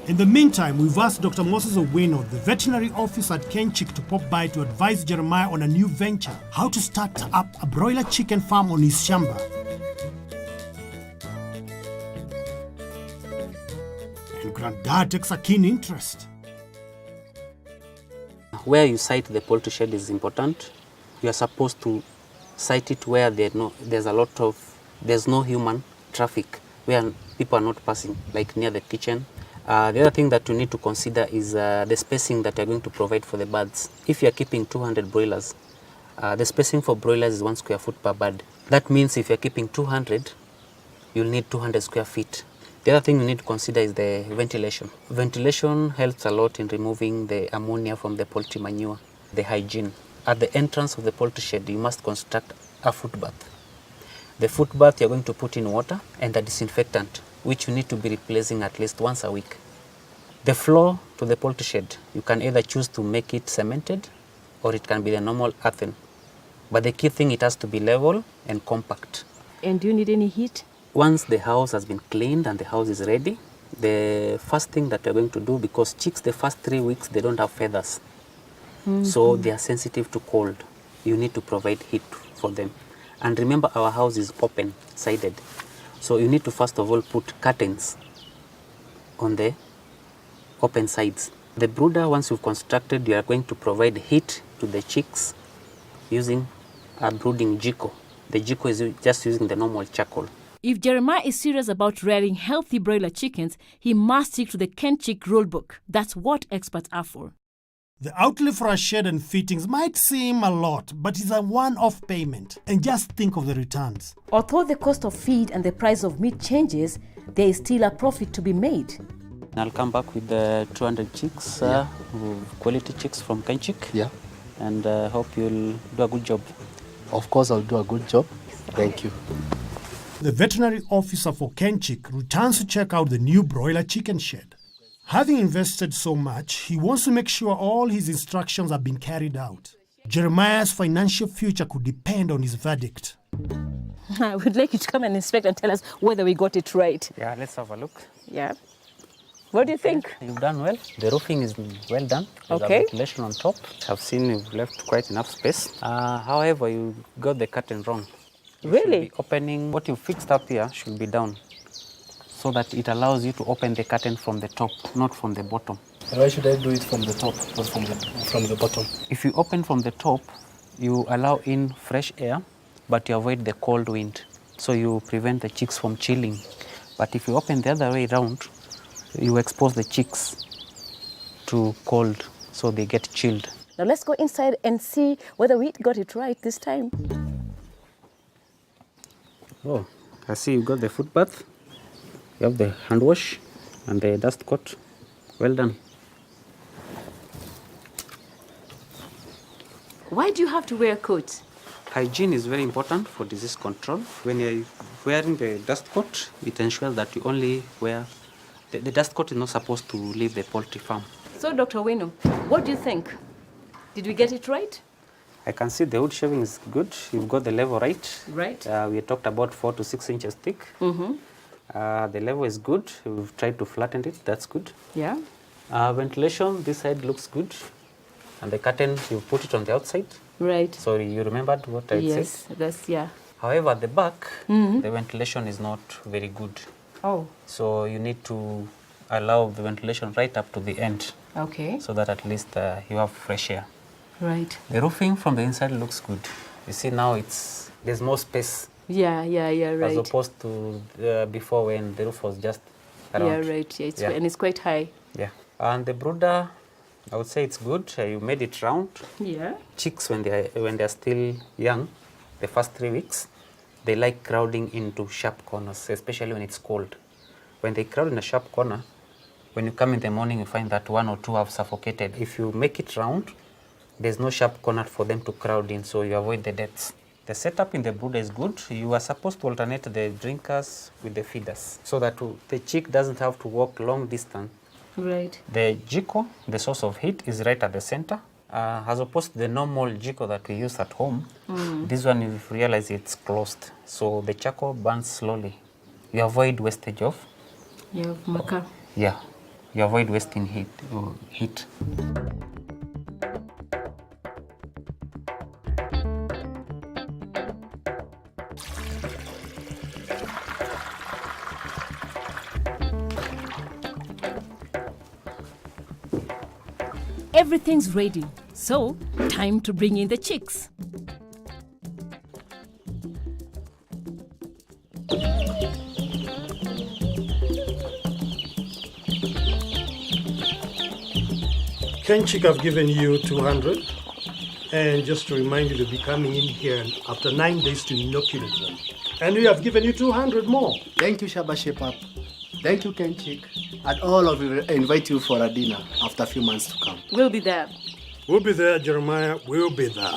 In the meantime, we've asked Dr. Moses Owino, the veterinary officer at Kenchik, to pop by to advise Jeremiah on a new venture, how to start up a broiler chicken farm on his Shamba. And Granddad takes a keen interest. Where you site the poultry shed is important. You are supposed to site it where there's no human traffic, where people are not passing, like near the kitchen. The other thing that you need to consider is the spacing that you're going to provide for the birds. If you're keeping 200 broilers, the spacing for broilers is 1 square foot per bird. That means if you're keeping 200, you'll need 200 square feet. The other thing you need to consider is the ventilation. Ventilation helps a lot in removing the ammonia from the poultry manure. The hygiene. At the entrance of the poultry shed, you must construct a footbath. The footbath you're going to put in water and a disinfectant, which you need to be replacing at least once a week. The floor to the poultry shed, you can either choose to make it cemented or it can be the normal earthen. But the key thing, it has to be level and compact. And do you need any heat? Once the house has been cleaned and the house is ready, the first thing that we're going to do, because chicks the first 3 weeks, they don't have feathers. So they are sensitive to cold. You need to provide heat for them. And remember, our house is open-sided. So you need to first of all put curtains on the open sides. The brooder, once you've constructed, you are going to provide heat to the chicks using a brooding jiko. The jiko is just using the normal charcoal. If Jeremiah is serious about rearing healthy broiler chickens, he must stick to the Kenchik rulebook. That's what experts are for. The outlay for a shed and fittings might seem a lot, but it's a one-off payment. And just think of the returns. Although the cost of feed and the price of meat changes, there is still a profit to be made. I'll come back with the 200 chicks, quality chicks from Kenchik. Yeah. And hope you'll do a good job. Of course, I'll do a good job. Thank you. The veterinary officer for Kenchik returns to check out the new broiler chicken shed. Having invested so much, he wants to make sure all his instructions have been carried out. Jeremiah's financial future could depend on his verdict. I would like you to come and inspect and tell us whether we got it right. Yeah, let's have a look. Yeah. What do you think? You've done well. The roofing is well done. There's a ventilation on top. I've seen you've left quite enough space. However, you got the curtain wrong. Really? Opening, what you fixed up here should be down, so that it allows you to open the curtain from the top, not from the bottom. Why should I do it from the top, not from the bottom? If you open from the top, you allow in fresh air, but you avoid the cold wind. So you prevent the chicks from chilling. But if you open the other way around, you expose the chicks to cold, so they get chilled. Now let's go inside and see whether we got it right this time. Oh, I see you got the foot bath. You have the hand wash and the dust coat. Well done. Why do you have to wear a coat? Hygiene is very important for disease control. When you're wearing the dust coat, it ensures that you only wear... The dust coat is not supposed to leave the poultry farm. So, Dr. Wino, what do you think? Did we get it right? I can see the wood shaving is good. You've got the level right. Right. We talked about 4 to 6 inches thick. The level is good. We've tried to flatten it. That's good. Yeah. Ventilation, this side looks good. And the curtain, you put it on the outside. Right. So you remembered what I said? Yes, that's, yeah. However, at the back, the ventilation is not very good. Oh. So you need to allow the ventilation right up to the end. Okay. So that at least you have fresh air. Right. The roofing from the inside looks good. You see now there's more space. Yeah, right. As opposed to before when the roof was just around. Yeah, right. Yeah, and it's quite high. Yeah. And the brooder, I would say it's good. You made it round. Yeah. Chicks, when they're still young, the first 3 weeks, they like crowding into sharp corners, especially when it's cold. When they crowd in a sharp corner, when you come in the morning, you find that 1 or 2 have suffocated. If you make it round, there's no sharp corner for them to crowd in, so you avoid the deaths. The setup in the brooder is good. You are supposed to alternate the drinkers with the feeders, so that the chick doesn't have to walk long distance. Right. The jiko, the source of heat, is right at the center. As opposed to the normal jiko that we use at home, this one you realize it's closed. So the charcoal burns slowly. You avoid wastage of... Yeah, maca. Yeah. You avoid wasting heat. Everything's ready, so time to bring in the chicks. Ken Chick, I've given you 200. And just to remind you to be coming in here after 9 days to inoculate them. And we have given you 200 more. Thank you, Shamba Shepherd. Thank you, Kenchik. And all of you, I invite you for a dinner after a few months to come. We'll be there. We'll be there, Jeremiah. We'll be there.